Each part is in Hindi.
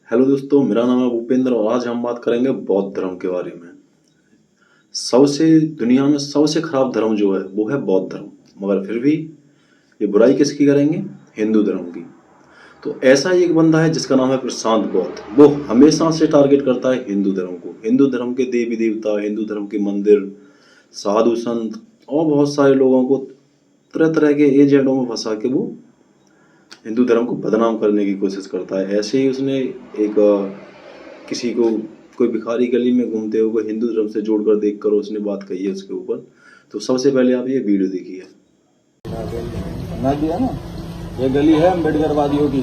हेलो दोस्तों, मेरा नाम है भूपेंद्र और आज हम बात करेंगे बौद्ध धर्म के बारे में। सबसे दुनिया में सबसे खराब धर्म जो है वो है बौद्ध धर्म, मगर फिर भी ये बुराई किसकी करेंगे? हिंदू धर्म की। तो ऐसा ही एक बंदा है जिसका नाम है प्रशांत बौद्ध। वो हमेशा से टारगेट करता है हिंदू धर्म को, हिंदू धर्म के देवी देवता, हिंदू धर्म के मंदिर, साधु संत और बहुत सारे लोगों को तरह तरह के एजेंडों में फंसा के वो हिंदू धर्म को बदनाम करने की कोशिश करता है। ऐसे ही उसने एक किसी को, कोई भिखारी गली में घूमते हुए कोई हिंदू धर्म से जोड़कर देखकर उसने बात कही है उसके ऊपर। तो सबसे पहले आप ये वीडियो देखिए। ना दिया ना, ये गली है अम्बेडकर वादियों की।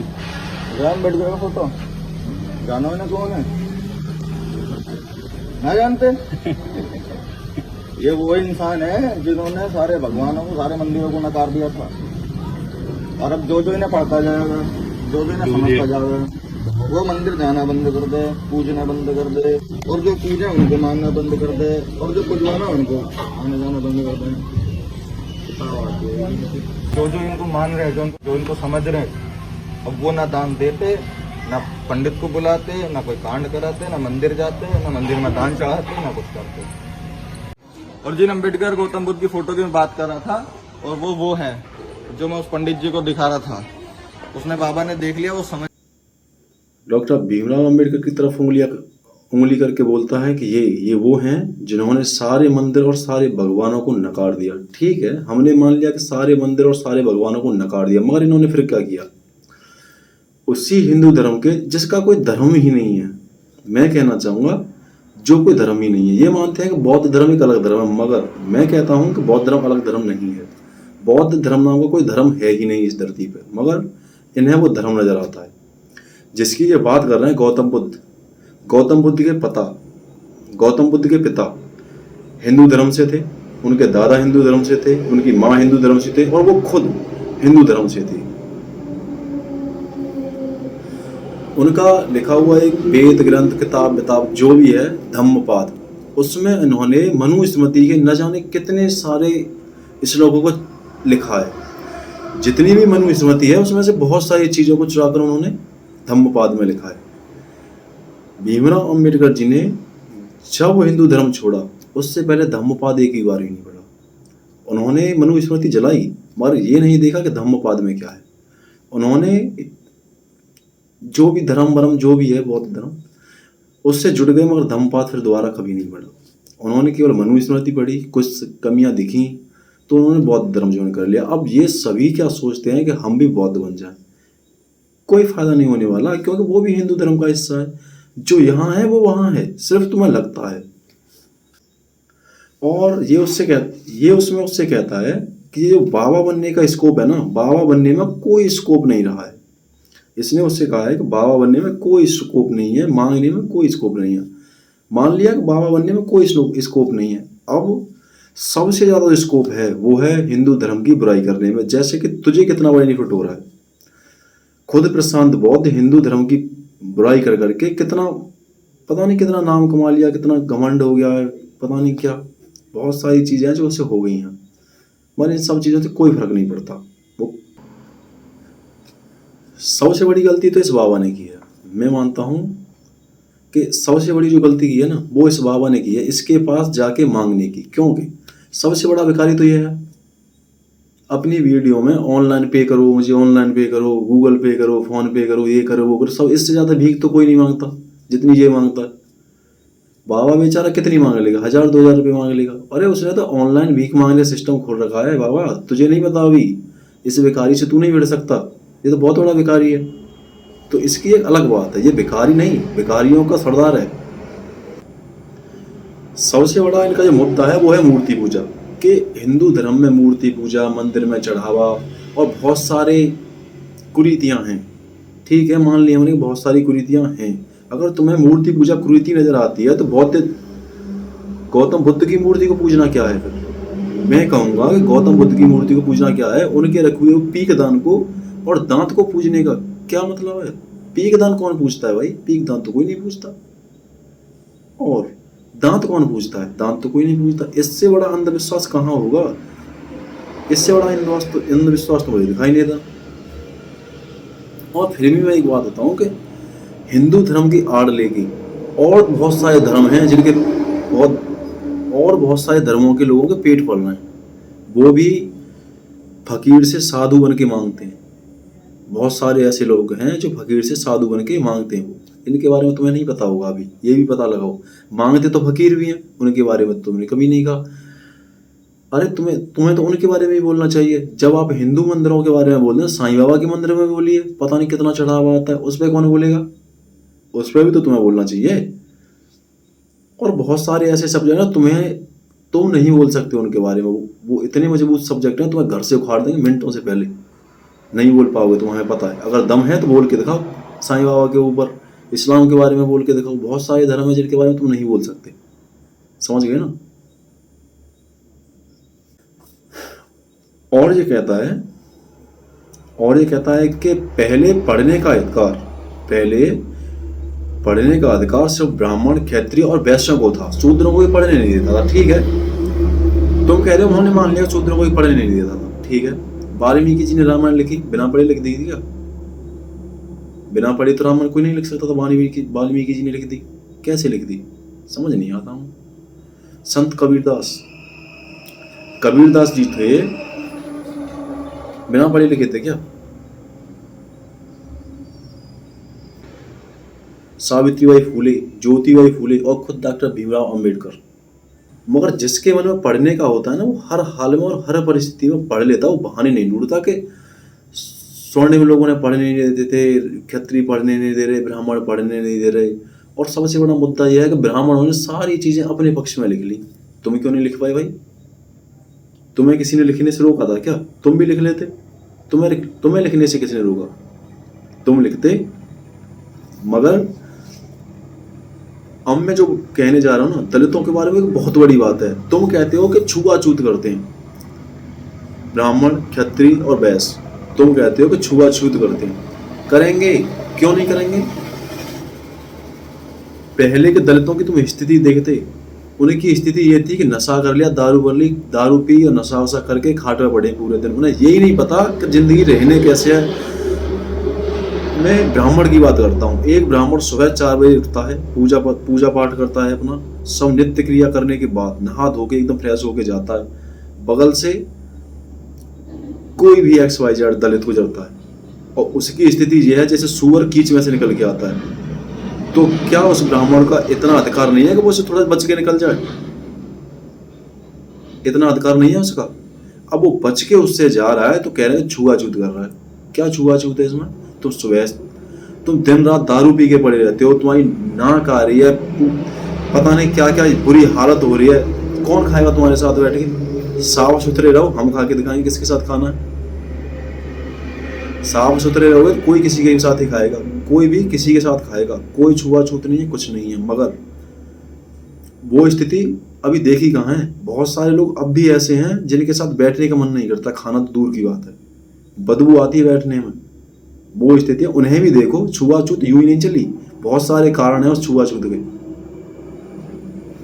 अम्बेडकर का फोटो जानो इन्हें कौन है? ना जानते? ये वो इंसान है जिन्होंने सारे भगवानों को, सारे मंदिरों को नकार दिया था। और अब जो जो इन्हें पढ़ता जाएगा, जो जो इन्हें समझता जाएगा, वो मंदिर जाना बंद कर दे, पूजना बंद कर दे, और जो पूजा उनको मानना बंद कर दे, और जो पूजवाना उनको आने जाना बंद कर दे। जो जो इनको मान रहे हैं, जो इनको समझ रहे हैं, अब वो ना दान देते, ना पंडित को बुलाते, ना कोई कांड कराते, ना मंदिर जाते, ना मंदिर में दान चढ़ाते, ना कुछ करते। और जिन अम्बेडकर गौतम बुद्ध की फोटो की मैं बात कर रहा था, और वो है जो मैं उस पंडित जी को दिखा रहा था, उसने बाबा ने देख लिया, वो समझ। डॉक्टर भीमराव अंबेडकर की तरफ उंगली करके बोलता है कि ये वो हैं जिन्होंने सारे मंदिर और सारे भगवानों को नकार दिया। ठीक है, हमने मान लिया कि सारे मंदिर और सारे भगवानों को नकार दिया, मगर इन्होंने फिर क्या किया? उसी हिंदू धर्म के, जिसका कोई धर्म ही नहीं है, मैं कहना चाहूंगा जो कोई धर्म ही नहीं है। ये मानते हैं कि बौद्ध धर्म एक अलग धर्म है, मगर मैं कहता हूं कि बौद्ध धर्म अलग धर्म नहीं है। बौद्ध धर्म नाम का कोई धर्म है ही नहीं इस धरती पे, मगर इन्हें वो धर्म नजर आता है। जिसकी ये बात कर रहे हैं गौतम बुद्ध, गौतम बुद्ध के पिता हिंदू धर्म से थे, उनके दादा हिंदू धर्म से थे, उनकी माँ हिंदू धर्म से थे, और वो खुद हिंदू धर्म से थे। उनका लिखा हुआ एक वेद ग्रंथ, किताब जो भी है, धम्मपाद, उसमें इन्होंने मनुस्मृति के न जाने कितने सारे श्लोकों को लिखा है। जितनी भी मनुस्मृति है उसमें से बहुत सारी चीजों को चुराकर उन्होंने धम्मपाद में लिखा है। भीमराव अंबेडकर जी ने जब हिंदू धर्म छोड़ा, उससे पहले धम्मपाद एक ही बार ही नहीं पढ़ा। उन्होंने मनुस्मृति जलाई, मगर ये नहीं देखा कि धम्मपाद में क्या है। उन्होंने जो भी धर्म जो भी है, बौद्ध धर्म, उससे जुड़ गए, मगर धम्मपाद फिर दोबारा कभी नहीं पढ़ा। उन्होंने केवल मनुस्मृति पढ़ी, कुछ कमियां दिखी तो उन्होंने बौद्ध धर्म ज्वाइन कर लिया। अब ये सभी क्या सोचते हैं कि हम भी बौद्ध बन जाएं। कोई फायदा नहीं होने वाला, क्योंकि वो भी हिंदू धर्म का हिस्सा है। जो यहाँ है वो वहाँ है, सिर्फ तुम्हें लगता है। और ये उसमें उससे कहता है कि ये बाबा बनने का स्कोप है ना, बाबा बनने में कोई स्कोप नहीं रहा है। इसने उससे कहा है कि बाबा बनने में कोई स्कोप नहीं है, मांगने में कोई स्कोप नहीं है। मान लिया कि बाबा बनने में कोई स्कोप नहीं है। अब सबसे ज्यादा जो स्कोप है वो है हिंदू धर्म की बुराई करने में। जैसे कि तुझे कितना बेनिफिट हो रहा है। खुद प्रशांत बौद्ध हिंदू धर्म की बुराई कर करके कितना, पता नहीं कितना नाम कमा लिया, कितना घमंड हो गया है, पता नहीं क्या बहुत सारी चीजें हैं जो उससे हो गई हैं, मगर इन सब चीजों से कोई फर्क नहीं पड़ता। वो सबसे बड़ी गलती तो इस बाबा ने की है। मैं मानता हूं कि सबसे बड़ी जो गलती की है ना, वो इस बाबा ने की है, इसके पास जाके मांगने की। क्योंकि सबसे बड़ा भिखारी तो ये है। अपनी वीडियो में ऑनलाइन पे करो, मुझे ऑनलाइन पे करो, गूगल पे करो, फोन पे करो, ये करो वो करो, सब। इससे ज्यादा भीख तो कोई नहीं मांगता जितनी ये मांगता है। बाबा बेचारा कितनी मांग लेगा? 1000-2000 रुपये मांग लेगा। अरे उसने तो ऑनलाइन भीख मांगने सिस्टम खोल रखा है। बाबा तुझे नहीं पता? अभी इस भिखारी से तू नहीं भिड़ सकता, ये तो बहुत बड़ा भिखारी है। तो इसकी एक अलग बात है, ये भिखारी नहीं, भिखारियों का सरदार है। सबसे बड़ा इनका जो मुद्दा है वो है मूर्ति पूजा, कि हिंदू धर्म में मूर्ति पूजा, मंदिर में चढ़ावा और बहुत सारे कुरीतियां हैं। ठीक है, मान लिया हमने बहुत सारी कुरीतियां हैं। अगर तुम्हें मूर्ति पूजा कुरीति नजर आती है तो गौतम बुद्ध की मूर्ति को पूजना क्या है? फिर मैं कहूंगा कि गौतम बुद्ध की मूर्ति को पूजना क्या है? उनके रखे हुए पीक दान को और दांत को पूजने का क्या मतलब है? पीक दान कौन पूछता है भाई? पीक दान तो कोई नहीं पूछता। और दांत कौन पूछता है? दांत तो कोई नहीं पूछता। इससे बड़ा अंधविश्वास कहाँ होगा? इससे बड़ा अंधविश्वास तो मुझे दिखाई नहीं देता। और फिर भी मैं एक बात बताऊं कि हिंदू धर्म की आड़ लेके और बहुत सारे धर्म हैं जिनके बहुत सारे धर्मों के लोगों के पेट पल रहे हैं, वो भी फकीर से साधु बन के मांगते हैं। बहुत सारे ऐसे लोग हैं जो फकीर से साधु बन के मांगते हैं। वो इनके बारे में तुम्हें नहीं पता होगा, अभी ये भी पता लगाओ। मांगते तो फकीर भी हैं, उनके बारे में तुमने कभी नहीं कहा। अरे तुम्हें तो उनके बारे में ही बोलना चाहिए। जब आप हिंदू मंदिरों के बारे में बोल रहे हैं, साईं बाबा के मंदिर में बोलिए, पता नहीं कितना चढ़ावा आता है, उस पर कौन बोलेगा? उस पर भी तो तुम्हें बोलना चाहिए। और बहुत सारे ऐसे सब्जेक्ट हैं तुम नहीं बोल सकते उनके बारे में। वो इतने मजबूत सब्जेक्ट हैं, तुम्हें घर से उखाड़ देंगे मिनटों से पहले। नहीं बोल पाओगे, तुम्हें पता है। अगर दम है तो बोल के दिखाओ, साईं बाबा के ऊपर, इस्लाम के बारे में बोल के दिखाओ। बहुत सारे धर्म है जिनके बारे में तुम नहीं बोल सकते। समझ गए ना? और ये कहता है कि पहले पढ़ने का अधिकार सिर्फ ब्राह्मण, क्षत्रिय और वैश्य को था, शूद्रों को भी पढ़ने नहीं देता था। ठीक है, तुम कह रहे हो उन्होंने मान लिया शूद्रों को भी पढ़ने नहीं देता था। ठीक है, वाल्मीकि जी ने रामायण लिखी, बिना पढ़े लिख दी थी क्या? बिना पढ़े तो रामायण कोई नहीं लिख सकता था। वाल्मीकि जी ने लिख दी। कैसे लिख दी? समझ नहीं आता हूँ। संत कबीरदास जी थे, बिना पढ़े लिखे थे क्या? सावित्रीबाई फूले, ज्योतिबाई फूले और खुद डॉक्टर भीमराव अंबेडकर। मगर जिसके मन में पढ़ने का होता है ना, वो हर हाल में और हर परिस्थिति में पढ़ लेता। वो बहाने नहीं ढूंढता कि स्वर्णिम लोगों ने पढ़ने नहीं देते थे, क्षत्रिय पढ़ने नहीं दे रहे, ब्राह्मण पढ़ने नहीं दे रहे। और सबसे बड़ा मुद्दा यह है कि ब्राह्मणों ने सारी चीजें अपने पक्ष में लिख ली। तुम क्यों नहीं लिख पाए भाई? तुम्हें किसी ने लिखने से रोका था क्या? तुम भी लिख लेते। तुम्हें लिखने से किसी ने रोका? तुम लिखते। मगर अब मैं जो कहने जा रहा हूं ना, दलितों के बारे में एक बहुत बड़ी बात है। तुम कहते हो कि छुआछूत करते हैं ब्राह्मण, क्षत्रिय और वैश्य। तुम कहते हो कि छुआछूत करते हैं। करेंगे, क्यों नहीं करेंगे? पहले के दलितों की तुम स्थिति देखते, उनकी स्थिति ये थी कि नशा कर लिया, दारू पी और नशा वशा करके खाट में पड़े पूरे दिन। उन्हें यही नहीं पता कि जिंदगी रहने कैसे है। मैं ब्राह्मण की बात करता हूँ। एक ब्राह्मण सुबह 4 बजे उठता है, पूजा पाठ करता है, अपना सब नित्य क्रिया करने के बाद नहा धो के एकदम फ्रेश होके जाता है। बगल से कोई भी XYZ दलित गुजरता है और उसकी स्थिति यह है जैसे सूअर कीच में से निकल के आता है। तो क्या उस ब्राह्मण का इतना अधिकार नहीं है कि वो उसे थोड़ा बच के निकल जाए? इतना अधिकार नहीं है उसका। अब वो बच के उससे जा रहा है तो कह रहे हैं छुआछूत कर रहा है। क्या छुआछूत है इसमें? तुम दिन रात दारू पी के पड़े रहते हो, तुम्हारी नाक आ रही है, पता नहीं क्या क्या बुरी हालत हो रही है। कौन खाएगा तुम्हारे साथ बैठ के? साफ सुथरे रहो, हम खा के दिखाएंगे किसके साथ खाना है। साफ सुथरे रहोगे, कोई किसी के साथ ही खाएगा, कोई भी किसी के साथ खाएगा। कोई छुआछूत नहीं है, कुछ नहीं है। मगर वो स्थिति अभी देखी कहाँ है? बहुत सारे लोग अब भी ऐसे हैं जिनके साथ बैठने का मन नहीं करता, खाना तो दूर की बात है, बदबू आती है बैठने में। वो स्थिति है, उन्हें भी देखो। छुआछूत यूं ही नहीं चली, बहुत सारे कारण है उस छुआछूत के।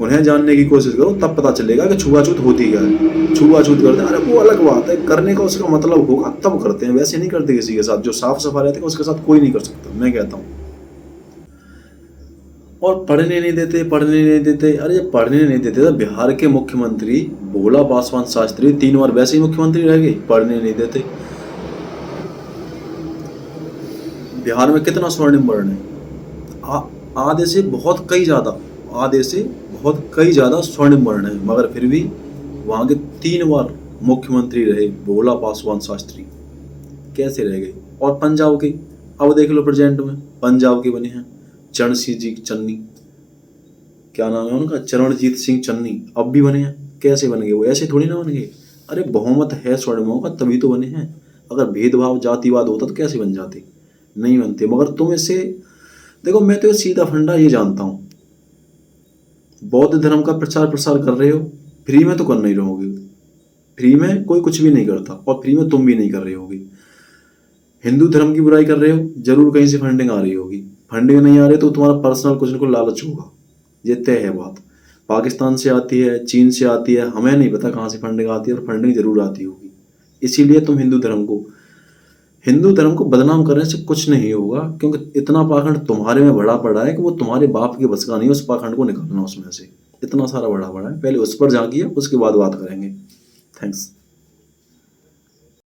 उन्हें जानने की कोशिश करो, तब पता चलेगा कि छुआछूत होती क्या है। छुआछूत करते हैं, अरे वो अलग बात है, करने का उसका मतलब होगा तब करते हैं, वैसे नहीं करते किसी के साथ। जो साफ सफाई रहते हैं उसके साथ कोई नहीं कर सकता, मैं कहता हूँ। और पढ़ने नहीं देते। अरे जब पढ़ने नहीं देते तो बिहार के मुख्यमंत्री भोला पासवान शास्त्री 3 बार वैसे ही मुख्यमंत्री रह गए, पढ़ने नहीं देते। बिहार में कितना स्वर्णिम वर्ण है? आधे से बहुत कई ज्यादा स्वर्णिम वर्ण है। मगर फिर भी वहां के 3 बार मुख्यमंत्री रहे भोला पासवान शास्त्री। कैसे रह गए? और पंजाब के अब देख लो, प्रेजेंट में पंजाब के बने हैं चरणजीत सिंह चन्नी, क्या नाम है उनका, चरणजीत सिंह चन्नी, अब भी बने हैं। कैसे बन गए वो? ऐसे थोड़ी ना बन गए। अरे बहुमत है स्वर्णिमों का, तभी तो बने हैं। अगर भेदभाव जातिवाद होता तो कैसे बन जाते? नहीं बनते। मगर तुम इसे देखो, मैं तो सीधा फंडा ये जानता हूं, बौद्ध धर्म का प्रचार प्रसार कर रहे हो, फ्री में तो कर नहीं रहोगे। फ्री में कोई कुछ भी नहीं करता और फ्री में तुम भी नहीं कर रहे होगे। हिंदू धर्म की बुराई कर रहे हो, जरूर कहीं से फंडिंग आ रही होगी। फंडिंग नहीं आ रही तो तुम्हारा पर्सनल कुछ न कुछ लालच होगा, ये तय है बात। पाकिस्तान से आती है, चीन से आती है, हमें नहीं पता कहाँ से फंडिंग आती है, और फंडिंग जरूर आती होगी। इसीलिए तुम हिंदू धर्म को बदनाम करने से कुछ नहीं होगा, क्योंकि इतना पाखंड तुम्हारे में भरा पड़ा है कि वो तुम्हारे बाप के बस का नहीं है उस पाखंड को निकालना उसमें से। इतना सारा भरा पड़ा है, पहले उस पर झांकिए, उसके बाद बात करेंगे। थैंक्स।